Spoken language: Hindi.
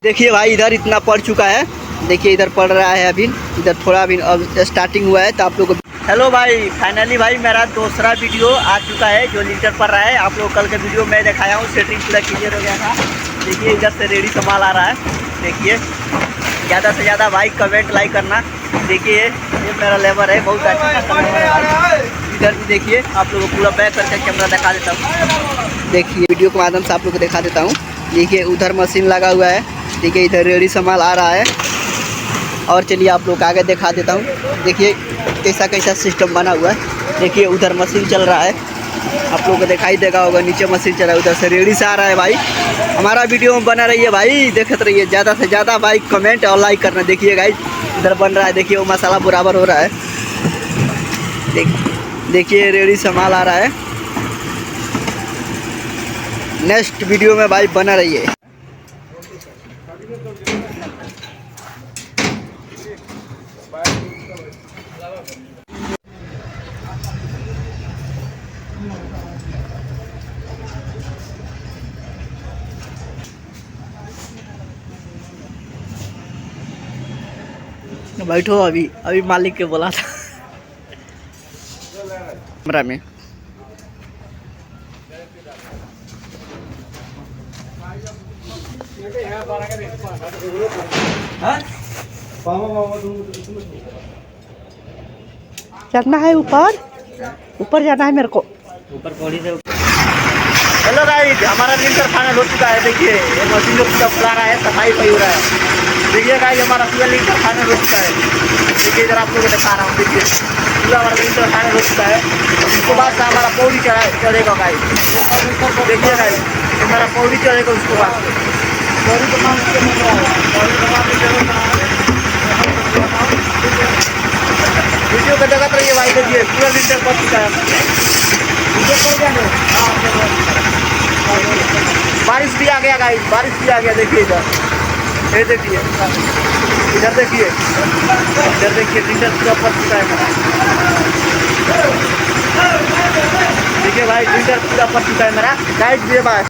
देखिए भाई इधर इतना पड़ चुका है। देखिए इधर पड़ रहा है अभी, इधर थोड़ा अभी अब स्टार्टिंग हुआ है तो आप लोग को। हेलो भाई, फाइनली भाई मेरा दूसरा वीडियो आ चुका है जो लीटर पड़ रहा है। आप लोग कल के वीडियो में दिखाया हूँ, सेटिंग पूरा क्लियर हो गया था। देखिए इधर से रेडी सामान आ रहा है। देखिए ज़्यादा से ज़्यादा भाई कमेंट लाइक करना। देखिए ये मेरा लेबर है, बहुत अच्छा है। इधर भी देखिए, आप लोगों को पूरा बैक करके कैमरा दिखा देता हूँ। देखिए वीडियो के माध्यम से आप लोग को दिखा देता हूँ। देखिए उधर मशीन लगा हुआ है। देखिए इधर रेडी सामान आ रहा है। और चलिए आप लोग आगे दिखा देता हूँ। देखिए कैसा कैसा सिस्टम बना हुआ है। देखिए उधर मशीन चल रहा है, आप लोगों को दिखाई देगा होगा, नीचे मशीन चल रहा है। उधर से रेडी से आ रहा है भाई। हमारा वीडियो में बना रहिए भाई, देखते रहिए। ज़्यादा से ज़्यादा भाई कमेंट और लाइक करना। देखिए गाइस इधर बन रहा है, देखिए वो मसाला बराबर हो रहा है। देखिए रेडी सामान आ रहा है। नेक्स्ट वीडियो में भाई बना रहिए। बैठो, अभी अभी मालिक के बोला था कैमरा में। चढ़ना है ऊपर, ऊपर जाना है मेरे को। ऊपर पौड़ी से। हेलो गाइस, हमारा लिंटर फाइनल हो चुका है। देखिए ये मशीन जो पूरा फुला रहा है, सफाई हो रहा है। देखिए गाइस हमारा पूरा लिंटर फाइनल हो चुका है। देखिए इधर आप लोगों को दिखा रहा हूँ। देखिए पूरा हमारा लिंटर फाइनल हो चुका है। उसके बाद से हमारा पौड़ी चढ़ेगा गाइस। देखिए गाइस हमारा पौड़ी चढ़ेगा, उसके बाद पौड़ी के मांग के मिल रहा है। वीडियो का जगह रहिए भाई। देखिए पूरा लिंटर पड़ चुका है। बारिश भी आ गया गाइस, बारिश भी आ गया। देखिए इधर, ये देखिए इधर, देखिए इधर, देखिए लिंटर पूरा पड़ चुका है मेरा। देखिए भाई लिंटर पूरा पड़ चुका है मेरा गाइस। ये बात